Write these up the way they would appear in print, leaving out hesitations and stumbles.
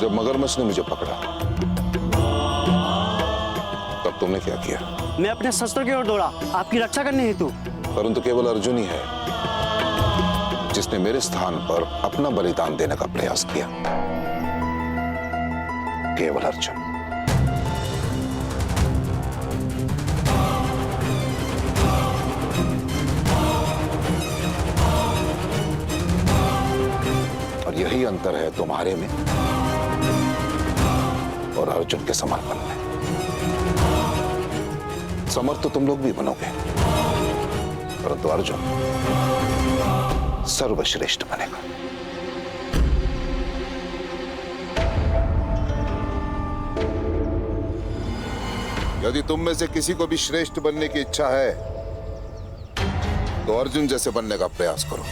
जब मगरमच्छ ने मुझे पकड़ा तब तुमने क्या किया? मैं अपने शस्त्र की ओर दौड़ा, आपकी रक्षा करने हेतु। परंतु केवल अर्जुन ही है जिसने मेरे स्थान पर अपना बलिदान देने का प्रयास किया। केवल अर्जुन। और यही अंतर है तुम्हारे में और अर्जुन के समर्पण में। समर्थ तो तुम लोग भी बनोगे, परंतु अर्जुन सर्वश्रेष्ठ बनेगा। यदि तुम में से किसी को भी श्रेष्ठ बनने की इच्छा है तो अर्जुन जैसे बनने का प्रयास करो।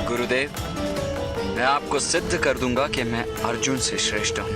गुरुदेव, मैं आपको सिद्ध कर दूंगा कि मैं अर्जुन से श्रेष्ठ हूं।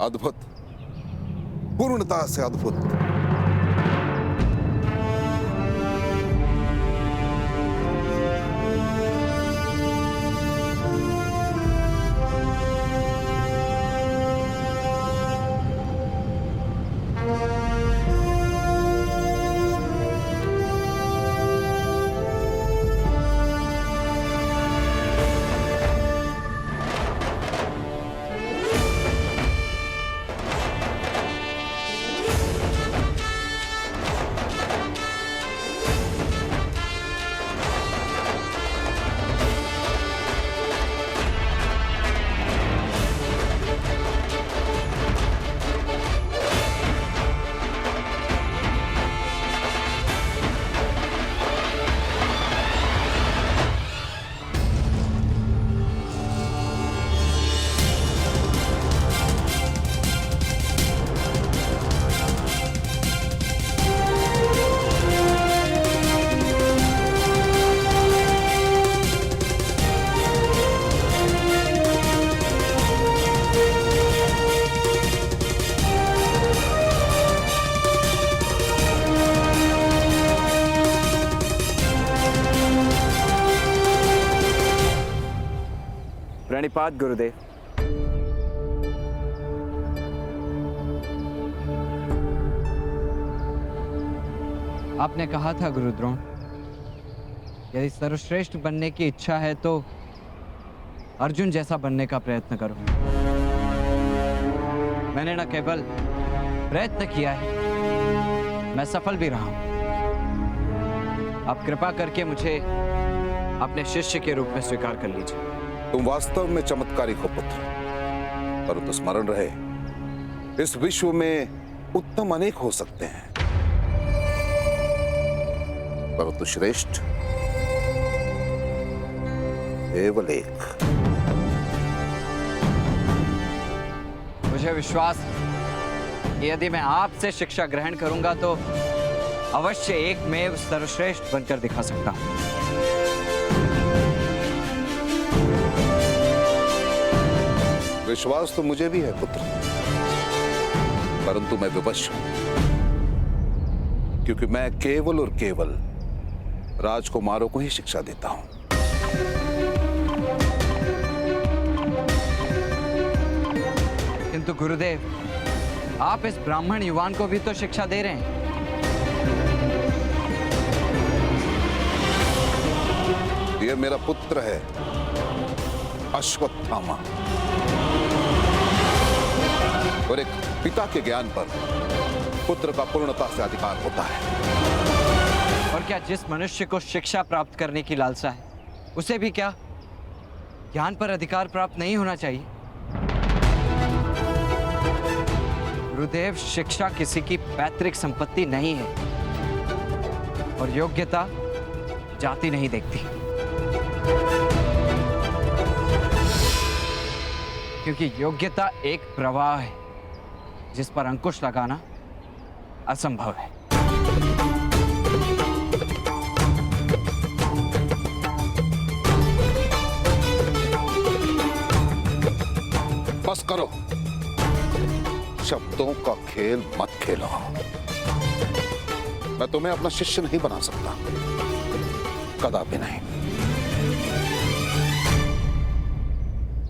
अद्भुत, पूर्णता से अद्भुत। प्रणिपात गुरुदेव। आपने कहा था गुरुद्रोण, यदि सर्वश्रेष्ठ बनने की इच्छा है तो अर्जुन जैसा बनने का प्रयत्न करो। मैंने न केवल प्रयत्न किया है, मैं सफल भी रहा हूं। आप कृपा करके मुझे अपने शिष्य के रूप में स्वीकार कर लीजिए। तुम वास्तव में चमत्कारी हो पुत्र, परंतु स्मरण रहे, इस विश्व में उत्तम अनेक हो सकते हैं, परंतु श्रेष्ठ केवल एक। मुझे विश्वास है कि यदि मैं आपसे शिक्षा ग्रहण करूंगा तो अवश्य एकमेव सर्वश्रेष्ठ बनकर दिखा सकता हूं। विश्वास तो मुझे भी है पुत्र, परंतु मैं विवश हूं, क्योंकि मैं केवल और केवल राजकुमारों को ही शिक्षा देता हूं। किंतु गुरुदेव, आप इस ब्राह्मण युवान को भी तो शिक्षा दे रहे हैं। यह मेरा पुत्र है अश्वत्थामा, और एक पिता के ज्ञान पर पुत्र का पूर्णता से अधिकार होता है। और क्या जिस मनुष्य को शिक्षा प्राप्त करने की लालसा है, उसे भी क्या ज्ञान पर अधिकार प्राप्त नहीं होना चाहिए? गुरुदेव, शिक्षा किसी की पैतृक संपत्ति नहीं है, और योग्यता जाति नहीं देखती। क्योंकि योग्यता एक प्रवाह है जिस पर अंकुश लगाना असंभव है। बस करो, शब्दों का खेल मत खेलो। मैं तुम्हें अपना शिष्य नहीं बना सकता, कदापि नहीं।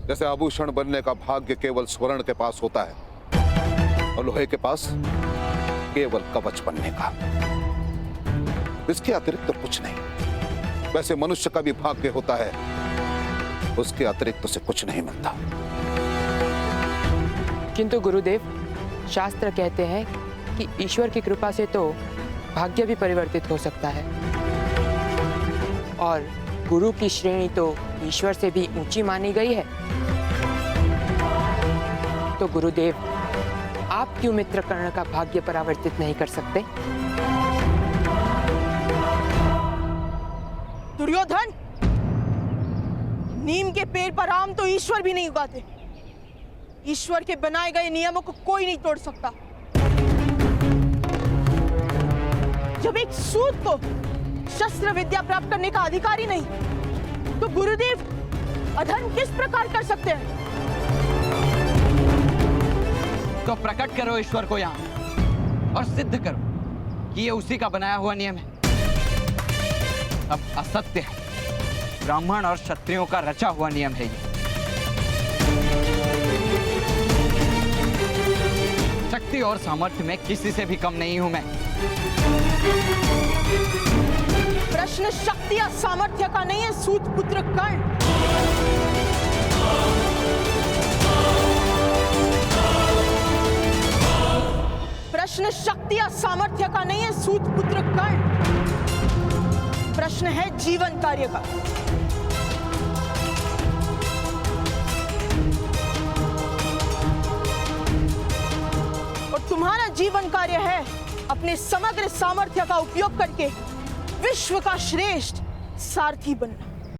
जैसे आभूषण बनने का भाग्य केवल स्वर्ण के पास होता है और लोहे के पास केवल कवच बनने का, इसके अतिरिक्त तो कुछ नहीं। वैसे मनुष्य का भी भाग्य होता है, उसके अतिरिक्त उसे कुछ नहीं मिलता। किंतु गुरुदेव, शास्त्र कहते हैं कि ईश्वर की कृपा से तो भाग्य भी परिवर्तित हो सकता है, और गुरु की श्रेणी तो ईश्वर से भी ऊंची मानी गई है। तो गुरुदेव, आप क्यों मित्र कर्ण का भाग्य परिवर्तित नहीं कर सकते? दुर्योधन, नीम के पेड़ पर आम तो ईश्वर भी नहीं उगाते। ईश्वर के बनाए गए नियमों को कोई नहीं तोड़ सकता। जब एक सूत को शस्त्र विद्या प्राप्त करने का अधिकार ही नहीं, तो गुरुदेव अधर्म किस प्रकार कर सकते हैं? तो प्रकट करो ईश्वर को यहाँ और सिद्ध करो कि ये उसी का बनाया हुआ नियम है। अब असत्य है, ब्राह्मण और क्षत्रियों का रचा हुआ नियम है ये। शक्ति और सामर्थ्य में किसी से भी कम नहीं हूं मैं। प्रश्न शक्ति या सामर्थ्य का नहीं है सूत पुत्र कर्ण। प्रश्न शक्ति या सामर्थ्य का नहीं है सूत पुत्र कर्ण। प्रश्न है जीवन कार्य का। और तुम्हारा जीवन कार्य है अपने समग्र सामर्थ्य का उपयोग करके विश्व का श्रेष्ठ सारथी बनना।